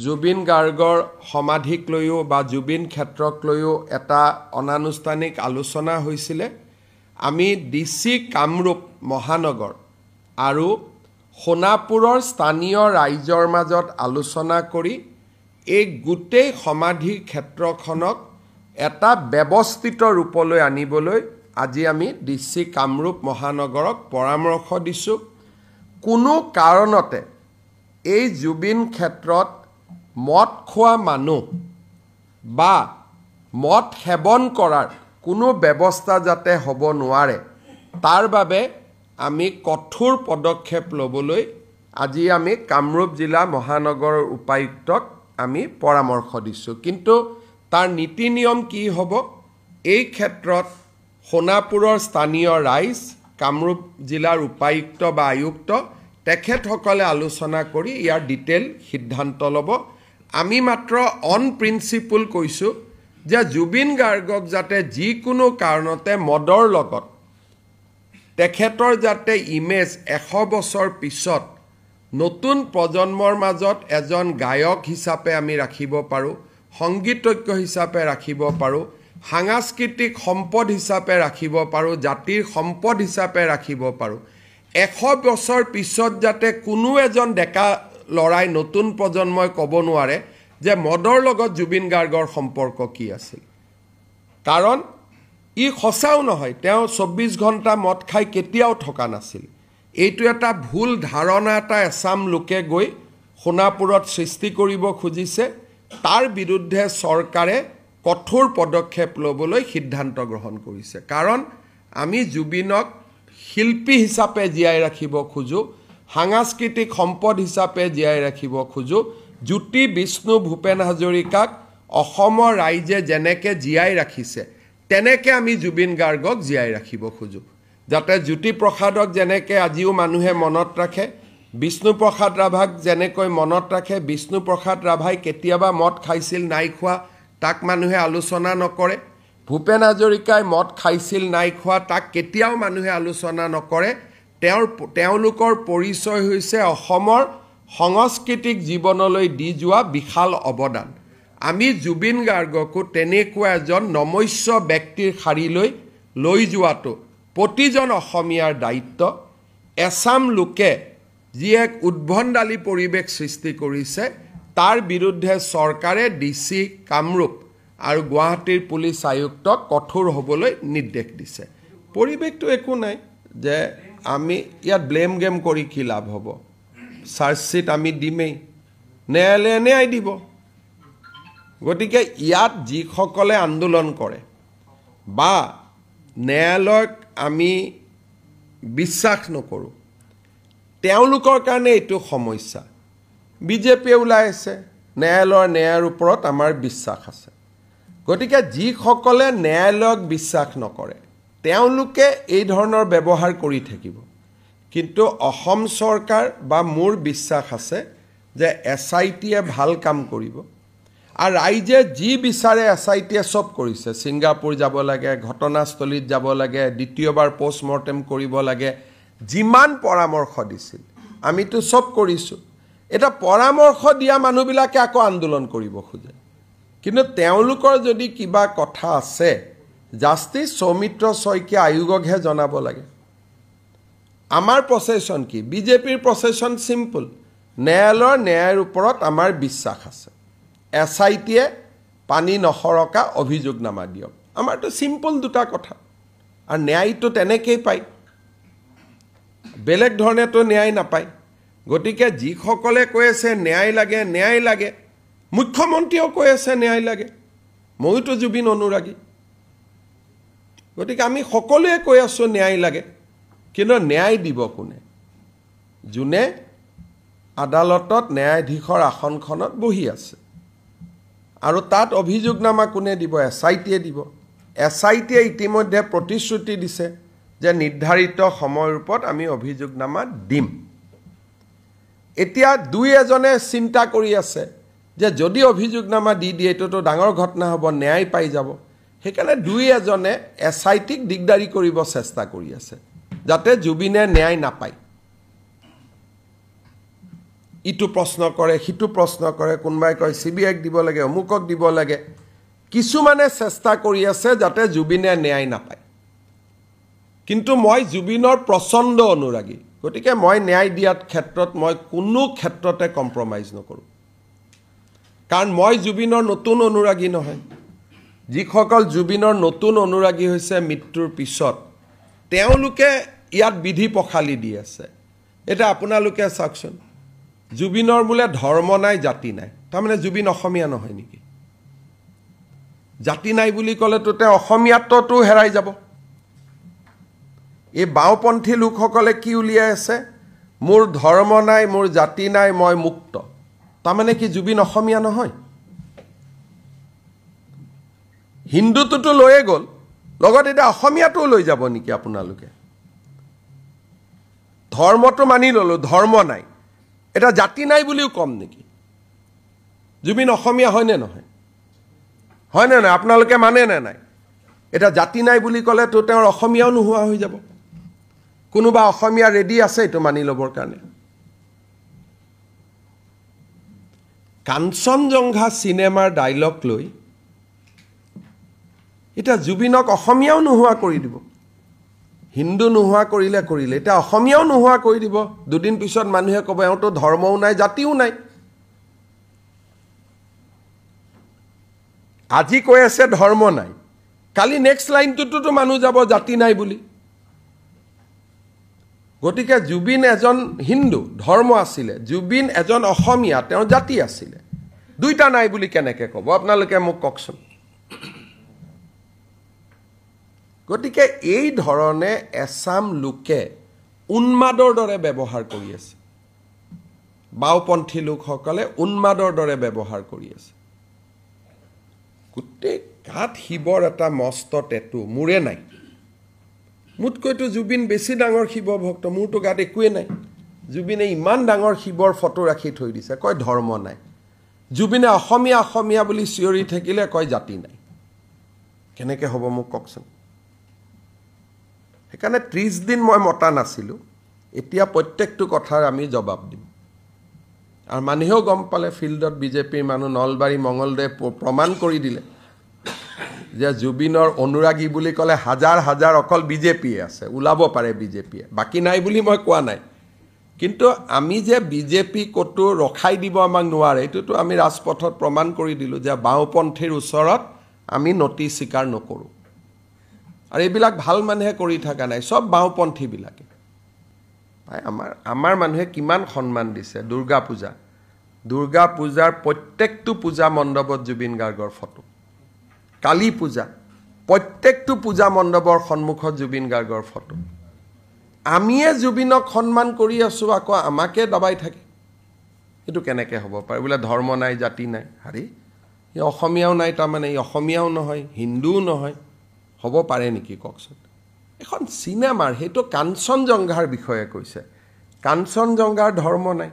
জুবিন গাৰ্গৰ সমাধিক লৈও বা জুবিন ক্ষেত্ৰক লৈও এটা অনানুষ্ঠানিক আলোচনা হৈছিলে আমি ডিসি কামৰূপ মহানগৰ আৰু সোণাপুৰৰ স্থানীয় ৰাইজৰ মাজত আলোচনা কৰি এই গোটেই সমাধি ক্ষেত্ৰখনক এটা ব্যৱস্থিত ৰূপলৈ আনিবলৈ আজি আমি ডিসি কামৰূপ মহানগৰক পৰামৰ্শ দিছো কোনো কাৰণতে এই জুবিন ক্ষেত্ৰত মদ খোৱা মানুহ বা মদ সেৱন কৰাৰ কোনো ব্যৱস্থা যাতে হ'ব নোৱাৰে তাৰ বাবে আমি কঠোৰ পদক্ষেপ ল'বলৈ আজি আমি কামৰূপ জিলা মহানগৰৰ উপায়ুক্তক আমি পৰামৰ্শ দিছো কিন্তু তাৰ নীতি নিয়ম কি হ'ব এই ক্ষেত্ৰত সোণাপুৰৰ স্থানীয় ৰাইজ কামৰূপ জিলাৰ উপায়ুক্ত বা আয়ুক্ত তেখেতসকলে আলোচনা কৰি ইয়াৰ ডিটেইল সিদ্ধান্ত ল'ব আমি মাত্ৰ অন প্ৰিন্সিপল কৈছো যে জুবিন গাৰ্গক যাতে যিকোনো কাৰণতে মদৰ লগত তেখেতৰ যাতে ইমেজ 100 বছৰ পিছত নতুন প্ৰজন্মৰ মাজত এজন গায়ক হিচাপে আমি ৰাখিব পাৰো সংগীতজ্ঞ হিচাপে ৰাখিব পাৰো সাংস্কৃতিক সম্পদ হিচাপে ৰাখিব পাৰো জাতিৰ সম্পদ হিচাপে ৰাখিব পাৰো 100 বছৰ পিছত যাতে কোনো এজন ডেকা লৰাই নতুন প্ৰজন্মই ক'ব নোৱাৰে যে মদৰ লগত জুবিন গাৰ্গৰ সম্পৰ্ক কি আছিল কাৰণ ই খসাও নহয় তেওঁ 24 ঘণ্টা মদ খাই কেতিয়াও থকা নাছিল এইটো এটা ভুল ধাৰণা এটা এছাম লোকে গৈ সোণাপুৰত সৃষ্টি কৰিব খুজিছে তাৰ বিৰুদ্ধে চৰকাৰে কঠোৰ পদক্ষেপ ল'বলৈ সিদ্ধান্ত গ্ৰহণ কৰিছে কাৰণ আমি জুবিনক শিল্পী হিচাপে জীয়াই ৰাখিব খুজো সাংস্কৃতিক সম্পদ হিচাপে জীয়াই ৰাখিব খুজো জ্যোতি বিষ্ণু ভূপেন হাজৰিকাক অসমৰ ৰাইজে যেনেকে জীয়াই ৰাখিছে তেনেকে আমি জুবিন গাৰ্গক জীয়াই ৰাখিব খুজো যাতে জ্যোতি প্ৰসাদক যেনেকে আজিও মানুহে মনত ৰাখে বিষ্ণু প্ৰসাদ ৰাভাক যেনেকৈ মনত ৰাখে বিষ্ণু প্ৰসাদ ৰাভাই কেতিয়াবা মদ খাইছিল নাই খোৱা তাক মানুহে আলোচনা নকৰে ভূপেন হাজৰিকাই মদ খাইছিল নাই খোৱা তাক কেতিয়াও মানুহে আলোচনা নকৰে তেওঁলোকৰ পৰিচয় হৈছে অসমৰ সাংস্কৃতিক জীৱনলৈ দি যোৱা বিশাল অৱদান আমি জুবিন গাৰ্গকো তেনেকুৱা এজন নমস্য ব্যক্তিৰ শাৰীলৈ লৈ যোৱাটো প্ৰতিজন অসমীয়াৰ দায়িত্ব এছাম লোকে যি এক উদ্ভণ্ডালী পৰিৱেশ সৃষ্টি কৰিছে তাৰ বিৰুদ্ধে চৰকাৰে ডিসি কামৰূপ আৰু গুৱাহাটীৰ পুলিচ আয়ুক্তক কঠোৰ হ'বলৈ নিৰ্দেশ দিছে পৰিৱেশটো একো নাই যে আমি ইয়াত ব্লেম গেম কৰি কি লাভ হ'ব চাৰ্জশিট আমি দিমেই ন্যায়ালয়ে ন্যায় দিব গতিকে ইয়াত যিসকলে আন্দোলন কৰে বা ন্যায়ালয়ক আমি বিশ্বাস নকৰোঁ তেওঁলোকৰ কাৰণে এইটো সমস্যা বিজেপি ওলাই আছে ন্যায়ালয়ৰ ওপৰত আমাৰ বিশ্বাস আছে গতিকে যিসকলে ন্যায়ালয়ক বিশ্বাস নকৰে তেওঁলোকে এই ধৰণৰ ব্যৱহাৰ কৰি থাকিব কিন্তু অসম চৰকাৰ বা মোৰ বিশ্বাস আছে যে এছআইটিয়ে ভাল কাম কৰিব আৰু ৰাইজে যি বিচাৰে এছআইটিয়ে সব কৰিছে সিংগাপুৰ যাব লাগে ঘটনাস্থলীত যাব লাগে দ্বিতীয়বাৰ পোষ্টমৰ্টেম কৰিব লাগে যিমান পৰামৰ্শ দিছিল আমিতো সব কৰিছো এটা পৰামৰ্শ দিয়া মানুহবিলাকে আকৌ আন্দোলন কৰিব খোজে কিন্তু তেওঁলোকৰ যদি কিবা কথা আছে জাষ্টিস সৌমিত্ৰ শইকীয়া আয়োগকহে জনাব লাগে আমাৰ প্ৰচেছন কি বিজেপিৰ প্ৰচেছন সিম্পল ন্যায়ালয়ৰ ওপৰত আমাৰ বিশ্বাস আছে এছআইটিয়ে পানী নখৰকা অভিযোগনামা দিয়ক আমাৰটো সিম্পল দুটা কথা আৰু ন্যায়টো তেনেকেই পায় বেলেগ ধৰণেতো ন্যায় নাপায় গতিকে যিসকলে কৈ আছে ন্যায় লাগে মুখ্যমন্ত্ৰীও কৈ আছে ন্যায় লাগে মইতো জুবিন অনুৰাগী গতিকে আমি সকলোৱে কৈ আছো ন্যায় লাগে কিন্তু ন্যায় দিব কোনে যোনে আদালতত ন্যায়াধীশৰ আসনখনত বহি আছে আৰু তাত অভিযোগনামা কোনে দিব এছআইটিয়ে দিব এছআইটিয়ে ইতিমধ্যে প্ৰতিশ্ৰুতি দিছে যে নিৰ্ধাৰিত সময়ৰ ওপৰত আমি অভিযোগনামা দিম এতিয়া দুই এজনে চিন্তা কৰি আছে যে যদি অভিযোগনামা দি দিয়ে এটোতো ডাঙৰ ঘটনা হ'ব ন্যায় পাই যাব সেইকাৰণে দুই এজনে এছআইটিক দিগদাৰি কৰিব চেষ্টা কৰি আছে যাতে জুবিনে ন্যায় নাপায় ইটো প্ৰশ্ন কৰে সিটো প্ৰশ্ন কৰে কোনোবাই কয় CBIক দিব লাগে অমুকক দিব লাগে কিছুমানে চেষ্টা কৰি আছে যাতে জুবিনে ন্যায় নাপায় কিন্তু মই জুবিনৰ প্ৰচণ্ড অনুৰাগী গতিকে মই ন্যায় দিয়াত ক্ষেত্ৰত মই কোনো ক্ষেত্ৰতে কম্প্ৰমাইজ নকৰোঁ কাৰণ মই জুবিনৰ নতুন অনুৰাগী নহয় যিসকল জুবিনৰ নতুন অনুৰাগী হৈছে মৃত্যুৰ পিছত তেওঁলোকে ইয়াত বিধি পখালি দি আছে এটা আপোনালোকে চাওকচোন জুবিনৰ বোলে ধৰ্ম নাই জাতি নাই তাৰমানে জুবিন অসমীয়া নহয় নেকি জাতি নাই বুলি ক'লেতো তেওঁ অসমীয়াত্বটো হেৰাই যাব এই বাওঁপন্থী লোকসকলে কি উলিয়াই আছে মোৰ ধৰ্ম নাই মোৰ জাতি নাই মই মুক্ত তাৰমানে কি জুবিন অসমীয়া নহয় হিন্দুটোতো লৈয়ে গ'ল লগত এটা অসমীয়াটো লৈ যাব নেকি আপোনালোকে ধৰ্মটো মানি ল'লো ধৰ্ম নাই এটা জাতি নাই বুলিও কম নেকি জুবিন অসমীয়া হয়নে নহয় হয়নে নাই আপোনালোকে মানে নে নাই এটা জাতি নাই বুলি ক'লে তো তেওঁৰ অসমীয়াও নোহোৱা হৈ যাব কোনোবা অসমীয়া ৰেডি আছে এইটো মানি ল'বৰ কাৰণে কাঞ্চনজংঘা চিনেমাৰ ডাইলগ লৈ এটা জুবিনক অসমীয়াও নোহোৱা কৰি দিব হিন্দু নোহোৱা কৰিলে এটা অসমীয়াও নোহোৱা কৰি দিব দুদিন পিছত মানুহে ক'ব এওঁতো ধৰ্মও নাই জাতিও নাই আজি কৈ আছে ধৰ্ম নাই কালি নেক্সট লাইনটোতো মানুহ যাব জাতি নাই বুলি গতিকে জুবিন এজন হিন্দু ধৰ্ম আছিলে জুবিন এজন অসমীয়া তেওঁৰ জাতি আছিলে দুইটা নাই বুলি কেনেকৈ ক'ব আপোনালোকে মোক কওকচোন গতিকে এই ধৰণে এছাম লোকে উন্মাদৰ দৰে ব্যৱহাৰ কৰি আছে বাওঁপন্থী লোকসকলে উন্মাদৰ দৰে ব্যৱহাৰ কৰি আছে গোটেই গাত শিৱৰ এটা মস্ত টেটু মোৰে নাই মোতকৈতো জুবিন বেছি ডাঙৰ শিৱ ভক্ত মোৰতো গাত একোৱে নাই জুবিনে ইমান ডাঙৰ শিৱৰ ফটো ৰাখি থৈ দিছে কয় ধৰ্ম নাই জুবিনে অসমীয়া অসমীয়া বুলি চিঞৰি থাকিলে কয় জাতি নাই কেনেকৈ হ'ব মোক কওকচোন সেইকাৰণে 30 দিন মই মতা নাছিলোঁ এতিয়া প্ৰত্যেকটো কথাৰ আমি জবাব দিম আৰু মানুহেও গম পালে ফিল্ডত বিজেপিৰ মানুহ নলবাৰী মঙলদৈ প্ৰমাণ কৰি দিলে যে জুবিনৰ অনুৰাগী বুলি ক'লে হাজাৰ হাজাৰ অকল বিজেপিয়ে আছে ওলাব পাৰে বিজেপিয়ে বাকী নাই বুলি মই কোৱা নাই কিন্তু আমি যে বিজেপি ক'তো ৰখাই দিব আমাক নোৱাৰে এইটোতো আমি ৰাজপথত প্ৰমাণ কৰি দিলোঁ যে বাওঁপন্থীৰ ওচৰত আমি নতি স্বীকাৰ নকৰোঁ আৰু এইবিলাক ভাল মানুহে কৰি থকা নাই সব বাওঁপন্থীবিলাকে আমাৰ মানুহে কিমান সন্মান দিছে দুৰ্গা পূজাৰ প্ৰত্যেকটো পূজা মণ্ডপত জুবিন গাৰ্গৰ ফটো কালী পূজা প্ৰত্যেকটো পূজা মণ্ডপৰ সন্মুখত জুবিন গাৰ্গৰ ফটো আমিয়ে জুবিনক সন্মান কৰি আছোঁ আকৌ আমাকে দবাই থাকে এইটো কেনেকৈ হ'ব পাৰে বোলে ধৰ্ম নাই জাতি নাই হাৰি ই অসমীয়াও নাই তাৰমানে ই অসমীয়াও নহয় হিন্দুও নহয় হ'ব পাৰে নেকি কওকচোন এখন চিনেমাৰ সেইটো কাঞ্চনজংঘাৰ বিষয়ে কৈছে কাঞ্চনজংঘাৰ ধৰ্ম নাই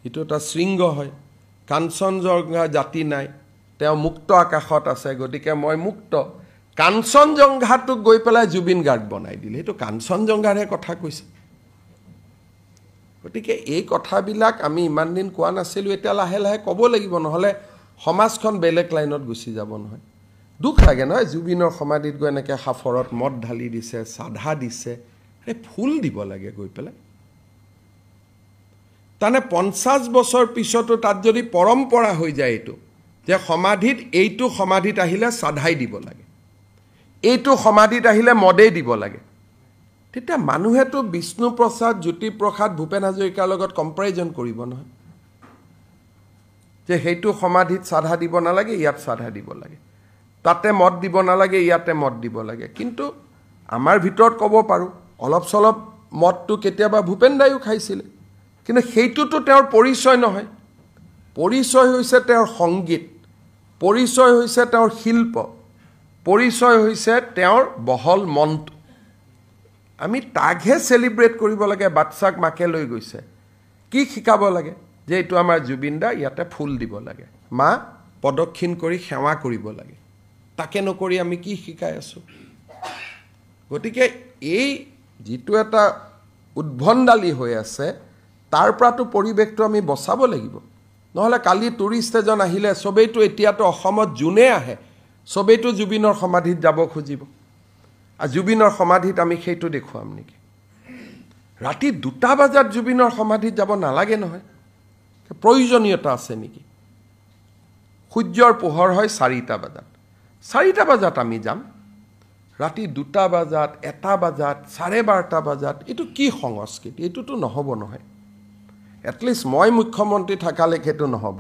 এইটো এটা শৃংগ হয় কাঞ্চনজংঘা জাতি নাই তেওঁ মুক্ত আকাশত আছে গতিকে মই মুক্ত কাঞ্চনজংঘাটোক গৈ পেলাই জুবিন গাৰ্গ বনাই দিলে সেইটো কাঞ্চনজংঘাৰহে কথা কৈছে গতিকে এই কথাবিলাক আমি ইমান দিন কোৱা নাছিলোঁ এতিয়া লাহে লাহে ক'ব লাগিব নহ'লে সমাজখন বেলেগ লাইনত গুচি যাব নহয় দুখ লাগে নহয় জুবিনৰ সমাধিত গৈ এনেকৈ সাফৰত মদ ঢালি দিছে চাধা দিছে ফুল দিব লাগে গৈ পেলাই তাৰমানে 50 বছৰ পিছতো তাত যদি পৰম্পৰা হৈ যায় এইটো যে সমাধিত এইটো সমাধিত আহিলে চাধাই দিব লাগে এইটো সমাধিত আহিলে মদেই দিব লাগে তেতিয়া মানুহেতো বিষ্ণুপ্ৰসাদ জ্যোতিপ্ৰসাদ ভূপেন হাজৰিকাৰ লগত কম্পেৰিজন কৰিব নহয় যে সেইটো সমাধিত চাধা দিব নালাগে ইয়াত চাধা দিব লাগে তাতে মদ দিব নালাগে ইয়াতে মদ দিব লাগে কিন্তু আমাৰ ভিতৰত ক'ব পাৰোঁ অলপ চলপ মদটো কেতিয়াবা ভূপেন দাইও খাইছিলে কিন্তু সেইটোতো তেওঁৰ পৰিচয় নহয় পৰিচয় হৈছে তেওঁৰ সংগীত পৰিচয় হৈছে তেওঁৰ শিল্প পৰিচয় হৈছে তেওঁৰ বহল মনটো আমি তাকহে চেলিব্ৰেট কৰিব লাগে বাচ্চাক মাকে লৈ গৈছে কি শিকাব লাগে যে এইটো আমাৰ জুবিন দা ইয়াতে ফুল দিব লাগে মা প্ৰদক্ষিণ কৰি সেৱা কৰিব লাগে তাকে নকৰি আমি কি শিকাই আছোঁ গতিকে এই যিটো এটা উদ্ভণ্ডালি হৈ আছে তাৰ পৰাতো পৰিৱেশটো আমি বচাব লাগিব নহ'লে কালি টুৰিষ্ট এজন আহিলে সবেইতো এতিয়াতো অসমত যোনে আহে সবেইতো জুবিনৰ সমাধিত যাব খুজিব আৰু জুবিনৰ সমাধিত আমি সেইটো দেখুৱাম নেকি ৰাতি 2টা বজাত জুবিনৰ সমাধিত যাব নালাগে নহয় প্ৰয়োজনীয়তা আছে নেকি সূৰ্যৰ পোহৰ হয় 4টা বজাত 4টা বজাত আমি যাম ৰাতি 2টা বজাত 1টা বজাত 12:30 বজাত এইটো কি সংস্কৃতি এইটোতো নহ'ব নহয় এটলিষ্ট মই মুখ্যমন্ত্ৰী থাকালৈকে এইটো নহ'ব